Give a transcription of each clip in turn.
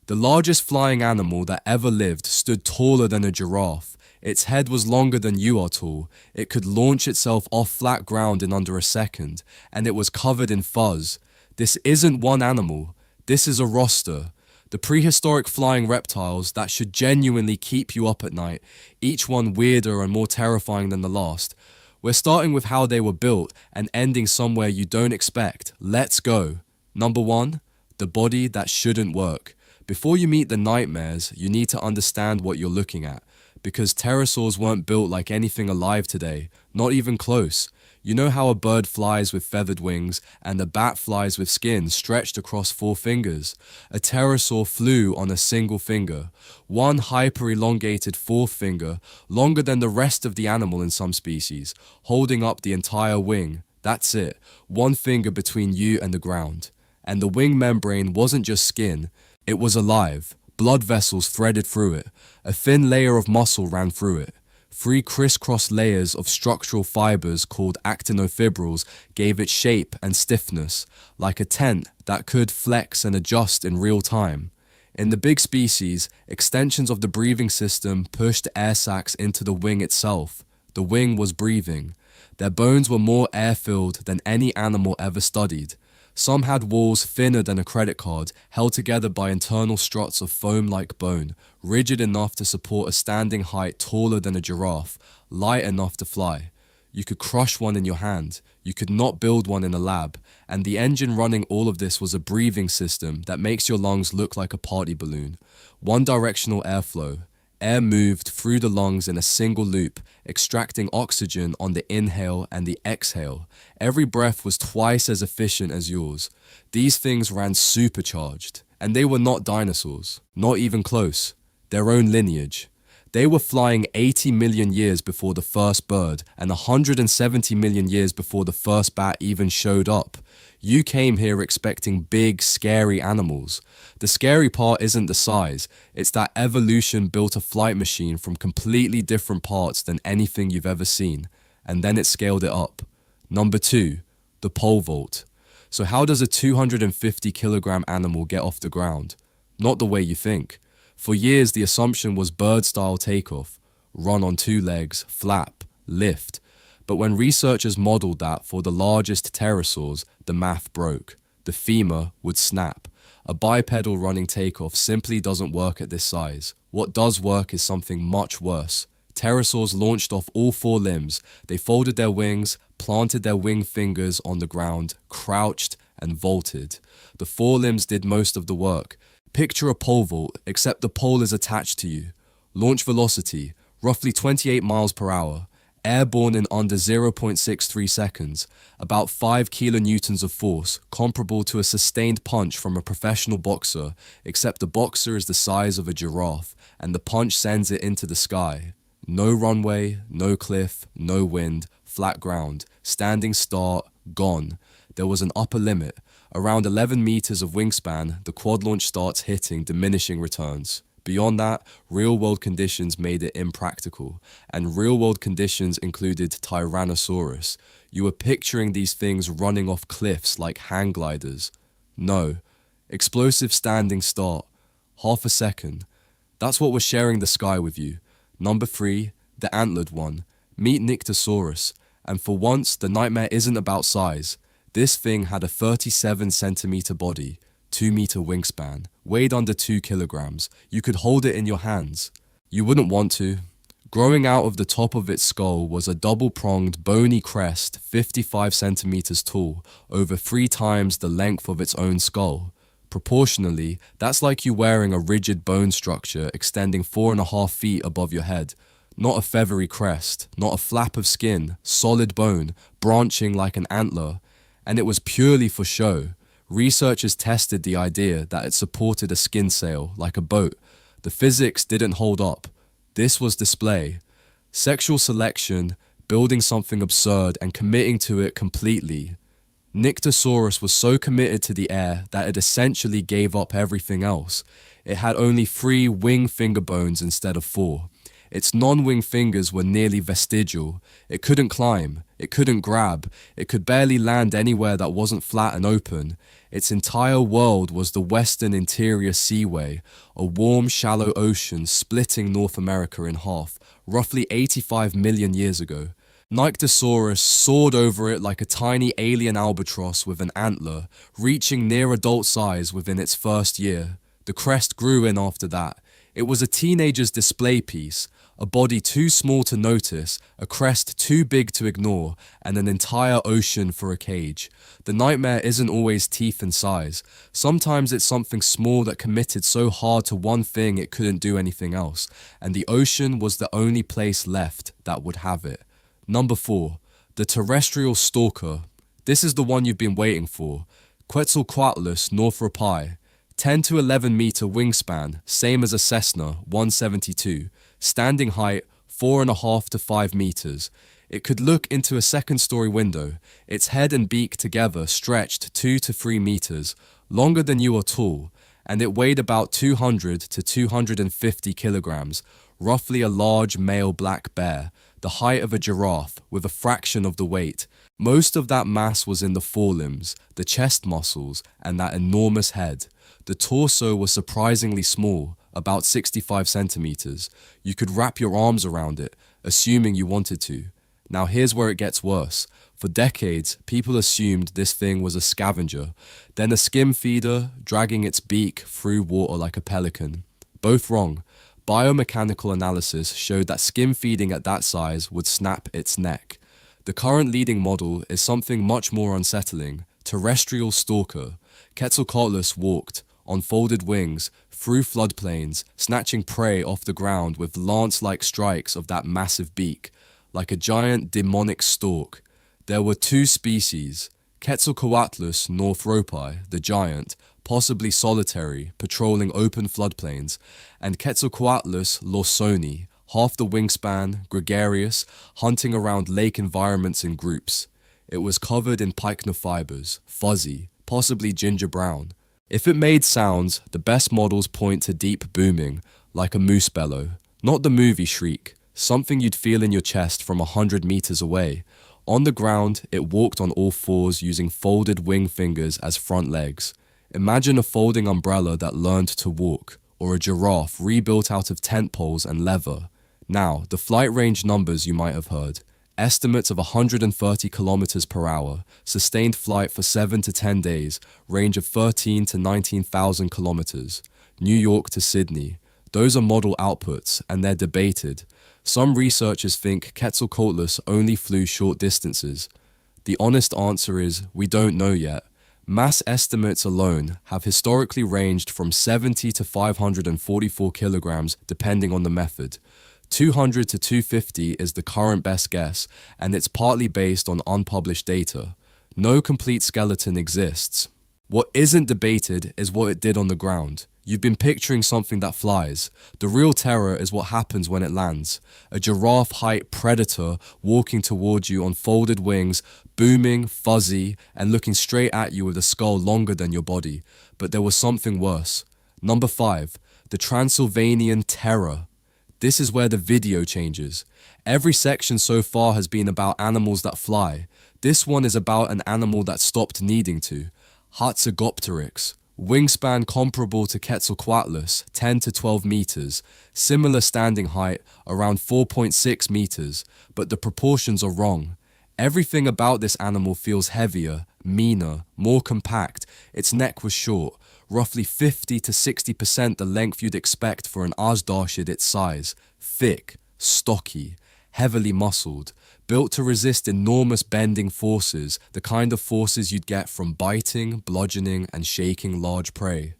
The largest flying animal that ever lived stood taller than a giraffe. Its head was longer than you are tall. It could launch itself off flat ground in under a second, and it was covered in fuzz. This isn't one animal. This is a roster. The prehistoric flying reptiles that should genuinely keep you up at night, each one weirder and more terrifying than the last. We're starting with how they were built and ending somewhere you don't expect. Let's go. Number 1, the body that shouldn't work. Before you meet the nightmares, you need to understand what you're looking at, because pterosaurs weren't built like anything alive today, not even close. You know how a bird flies with feathered wings and a bat flies with skin stretched across 4 fingers? A pterosaur flew on a single finger, one hyper-elongated 4th finger, longer than the rest of the animal in some species, holding up the entire wing. That's it, 1 finger between you and the ground. And the wing membrane wasn't just skin, it was alive. Blood vessels threaded through it. A thin layer of muscle ran through it. 3 crisscross layers of structural fibers called actinofibrils gave it shape and stiffness, like a tent that could flex and adjust in real time. In the big species, extensions of the breathing system pushed air sacs into the wing itself. The wing was breathing. Their bones were more air-filled than any animal ever studied. Some had walls thinner than a credit card, held together by internal struts of foam-like bone, rigid enough to support a standing height taller than a giraffe, light enough to fly. You could crush one in your hand, you could not build one in a lab, and the engine running all of this was a breathing system that makes your lungs look like a party balloon. One-directional airflow. Air moved through the lungs in a single loop, extracting oxygen on the inhale and the exhale. Every breath was twice as efficient as yours. These things ran supercharged, and they were not dinosaurs, not even close, their own lineage. They were flying 80 million years before the first bird and 170 million years before the first bat even showed up. You came here expecting big, scary animals. The scary part isn't the size, it's that evolution built a flight machine from completely different parts than anything you've ever seen, and then it scaled it up. Number 2, the pole vault. So how does a 250 kilogram animal get off the ground? Not the way you think. For years the assumption was bird-style takeoff, run on 2 legs, flap, lift. But when researchers modeled that for the largest pterosaurs, the math broke. The femur would snap. A bipedal running takeoff simply doesn't work at this size. What does work is something much worse. Pterosaurs launched off all 4 limbs. They folded their wings, planted their wing fingers on the ground, crouched, and vaulted. The 4 limbs did most of the work. Picture a pole vault, except the pole is attached to you. Launch velocity, roughly 28 miles per hour. Airborne in under 0.63 seconds, about 5 kilonewtons of force, comparable to a sustained punch from a professional boxer, except the boxer is the size of a giraffe, and the punch sends it into the sky. No runway, no cliff, no wind, flat ground, standing start, gone. There was an upper limit. Around 11 meters of wingspan, the quad launch starts hitting diminishing returns. Beyond that, real-world conditions made it impractical, and real-world conditions included Tyrannosaurus. You were picturing these things running off cliffs like hang gliders. No. Explosive standing start. Half a second. That's what was sharing the sky with you. Number 3, the Antlered One. Meet Nyctosaurus. And for once, the nightmare isn't about size. This thing had a 37 centimeter body, 2 meter wingspan, weighed under 2 kilograms. You could hold it in your hands. You wouldn't want to. Growing out of the top of its skull was a double-pronged, bony crest 55 centimeters tall, over 3 times the length of its own skull. Proportionally, that's like you wearing a rigid bone structure extending 4.5 feet above your head. Not a feathery crest, not a flap of skin, solid bone, branching like an antler. And it was purely for show. Researchers tested the idea that it supported a skin sail, like a boat. The physics didn't hold up. This was display. Sexual selection, building something absurd and committing to it completely. Nyctosaurus was so committed to the air that it essentially gave up everything else. It had only 3 wing finger bones instead of 4. Its non-wing fingers were nearly vestigial. It couldn't climb, it couldn't grab, it could barely land anywhere that wasn't flat and open. Its entire world was the Western Interior Seaway, a warm, shallow ocean splitting North America in half, roughly 85 million years ago. Nyctosaurus soared over it like a tiny alien albatross with an antler, reaching near adult size within its first year. The crest grew in after that. It was a teenager's display piece, a body too small to notice, a crest too big to ignore, and an entire ocean for a cage. The nightmare isn't always teeth and size. Sometimes it's something small that committed so hard to one thing it couldn't do anything else, and the ocean was the only place left that would have it. Number 4. The Terrestrial Stalker. This is the one you've been waiting for. Quetzalcoatlus northropi. 10 to 11 meter wingspan, same as a Cessna 172. Standing height 4.5 to 5 meters. It could look into a second-story window. Its head and beak together stretched 2 to 3 meters, longer than you are tall, and it weighed about 200 to 250 kilograms, roughly a large male black bear, the height of a giraffe with a fraction of the weight. Most of that mass was in the forelimbs, the chest muscles, and that enormous head. The torso was surprisingly small, about 65 centimeters. You could wrap your arms around it, assuming you wanted to. Now here's where it gets worse. For decades, people assumed this thing was a scavenger, then a skim feeder, dragging its beak through water like a pelican. Both wrong. Biomechanical analysis showed that skim feeding at that size would snap its neck. The current leading model is something much more unsettling, Terrestrial Stalker. Quetzalcoatlus walked, on folded wings, through floodplains, snatching prey off the ground with lance-like strikes of that massive beak, like a giant demonic stalk. There were 2 species, Quetzalcoatlus northropi, the giant, possibly solitary, patrolling open floodplains, and Quetzalcoatlus lawsoni, half the wingspan, gregarious, hunting around lake environments in groups. It was covered in pycna fibers, fuzzy, possibly ginger brown. If it made sounds, the best models point to deep booming, like a moose bellow. Not the movie shriek, something you'd feel in your chest from 100 meters away. On the ground, it walked on all fours using folded wing fingers as front legs. Imagine a folding umbrella that learned to walk, or a giraffe rebuilt out of tent poles and leather. Now, the flight range numbers you might have heard. Estimates of 130 kilometers per hour, sustained flight for 7 to 10 days, range of 13 to 19,000 kilometers. New York to Sydney. Those are model outputs, and they're debated. Some researchers think Quetzalcoatlus only flew short distances. The honest answer is, we don't know yet. Mass estimates alone have historically ranged from 70 to 544 kilograms depending on the method. 200 to 250 is the current best guess, and it's partly based on unpublished data. No complete skeleton exists. What isn't debated is what it did on the ground. You've been picturing something that flies. The real terror is what happens when it lands. A giraffe-height predator walking towards you on folded wings, booming, fuzzy, and looking straight at you with a skull longer than your body. But there was something worse. Number 5. The Transylvanian Terror. This is where the video changes. Every section so far has been about animals that fly. This one is about an animal that stopped needing to. Hatzegopteryx. Wingspan comparable to Quetzalcoatlus, 10 to 12 meters. Similar standing height, around 4.6 meters. But the proportions are wrong. Everything about this animal feels heavier, meaner, more compact. Its neck was short, roughly 50 to 60% the length you'd expect for an Azdashid its size. Thick, stocky, heavily muscled, built to resist enormous bending forces, the kind of forces you'd get from biting, bludgeoning, and shaking large prey.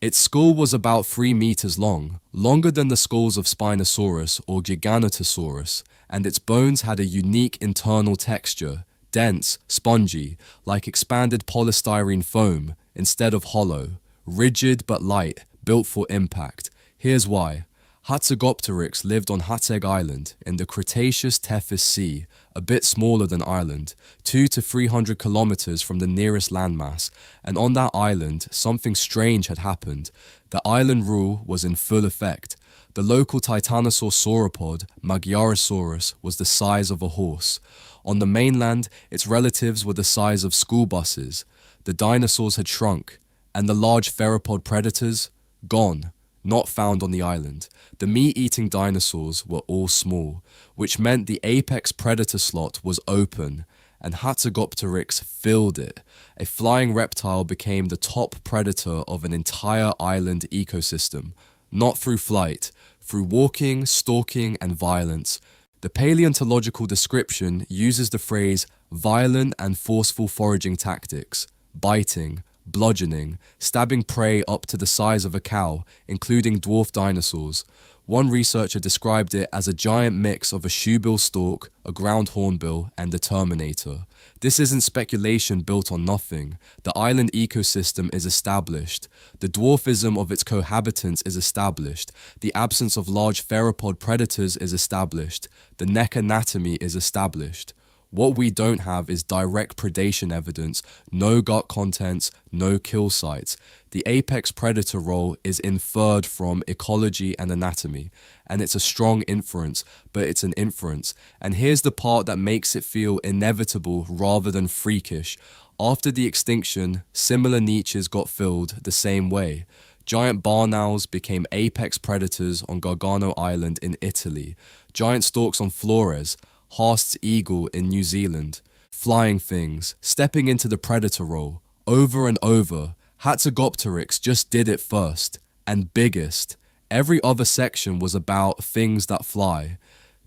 Its skull was about 3 meters long, longer than the skulls of Spinosaurus or Giganotosaurus, and its bones had a unique internal texture, dense, spongy, like expanded polystyrene foam, instead of hollow, rigid but light, built for impact. Here's why. Hatzegopteryx lived on Hatzeg Island in the Cretaceous Tethys Sea, a bit smaller than Ireland, 200 to 300 kilometers from the nearest landmass, and on that island, something strange had happened. The island rule was in full effect. The local titanosaur sauropod, Magyarosaurus, was the size of a horse. On the mainland, its relatives were the size of school buses. The dinosaurs had shrunk, and the large theropod predators, gone, not found on the island. The meat-eating dinosaurs were all small, which meant the apex predator slot was open, and Hatzegopteryx filled it. A flying reptile became the top predator of an entire island ecosystem, not through flight, through walking, stalking, and violence. The paleontological description uses the phrase violent and forceful foraging tactics, biting, bludgeoning, stabbing prey up to the size of a cow, including dwarf dinosaurs. One researcher described it as a giant mix of a shoebill stork, a ground hornbill, and a terminator. This isn't speculation built on nothing. The island ecosystem is established. The dwarfism of its cohabitants is established. The absence of large theropod predators is established. The neck anatomy is established. What we don't have is direct predation evidence, no gut contents, no kill sites. The apex predator role is inferred from ecology and anatomy, and it's a strong inference, but it's an inference. And here's the part that makes it feel inevitable rather than freakish. After the extinction, similar niches got filled the same way. Giant barn owls became apex predators on Gargano Island in Italy. Giant storks on Flores, Haast's eagle in New Zealand. Flying things, stepping into the predator role, over and over. Hatzegopteryx just did it first, and biggest. Every other section was about things that fly.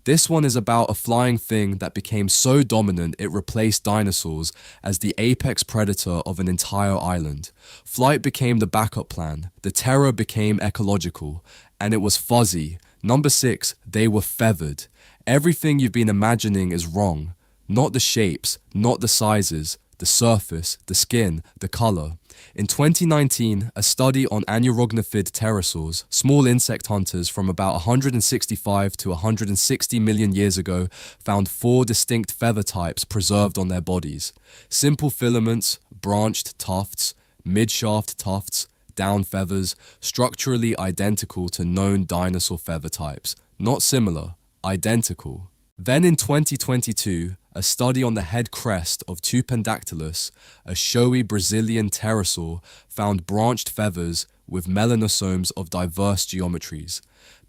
This one is about a flying thing that became so dominant it replaced dinosaurs as the apex predator of an entire island. Flight became the backup plan, the terror became ecological, and it was fuzzy. Number 6, they were feathered. Everything you've been imagining is wrong. Not the shapes, not the sizes, the surface, the skin, the color. In 2019, a study on anurognatheid pterosaurs, small insect hunters from about 165 to 160 million years ago, found 4 distinct feather types preserved on their bodies. Simple filaments, branched tufts, mid-shaft tufts, down feathers, structurally identical to known dinosaur feather types. Not similar, identical. Then in 2022, a study on the head crest of Tupendactylus, a showy Brazilian pterosaur, found branched feathers with melanosomes of diverse geometries.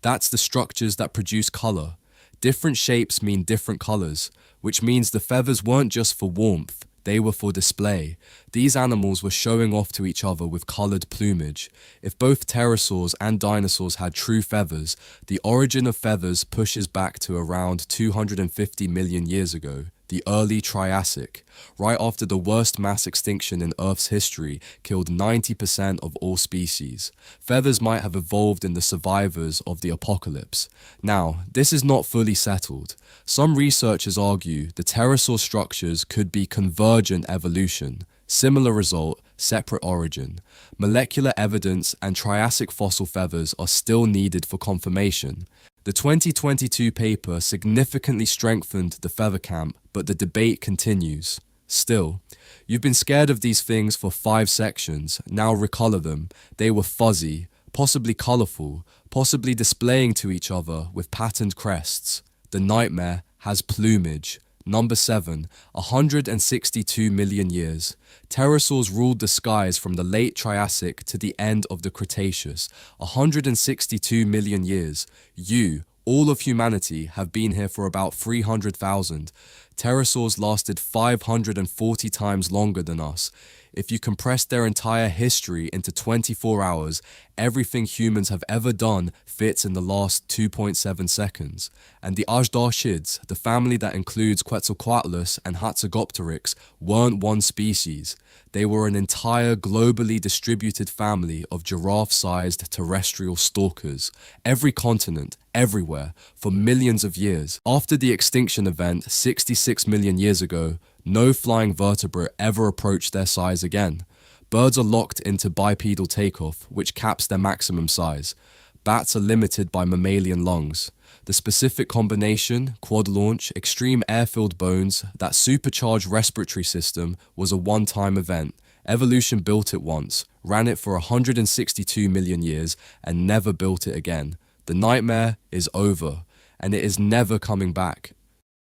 That's the structures that produce color. Different shapes mean different colors, which means the feathers weren't just for warmth, they were for display. These animals were showing off to each other with colored plumage. If both pterosaurs and dinosaurs had true feathers, the origin of feathers pushes back to around 250 million years ago, the early Triassic, right after the worst mass extinction in Earth's history killed 90% of all species. Feathers might have evolved in the survivors of the apocalypse. Now, this is not fully settled. Some researchers argue the pterosaur structures could be convergent evolution, similar result, separate origin. Molecular evidence and Triassic fossil feathers are still needed for confirmation. The 2022 paper significantly strengthened the feather camp, but the debate continues. Still, you've been scared of these things for 5 sections, now recolor them. They were fuzzy, possibly colorful, possibly displaying to each other with patterned crests. The nightmare has plumage. Number 7, 162 million years. Pterosaurs ruled the skies from the late Triassic to the end of the Cretaceous. 162 million years. You, all of humanity, have been here for about 300,000. Pterosaurs lasted 540 times longer than us. If you compress their entire history into 24 hours, everything humans have ever done fits in the last 2.7 seconds. And the Ajdarshids, the family that includes Quetzalcoatlus and Hatzegopteryx, weren't one species. They were an entire globally distributed family of giraffe-sized terrestrial stalkers. Every continent, everywhere, for millions of years. After the extinction event 66 million years ago, no flying vertebrate ever approached their size again. Birds are locked into bipedal takeoff, which caps their maximum size. Bats are limited by mammalian lungs. The specific combination, quad launch, extreme air-filled bones, that supercharged respiratory system was a one-time event. Evolution built it once, ran it for 162 million years, and never built it again. The nightmare is over, and it is never coming back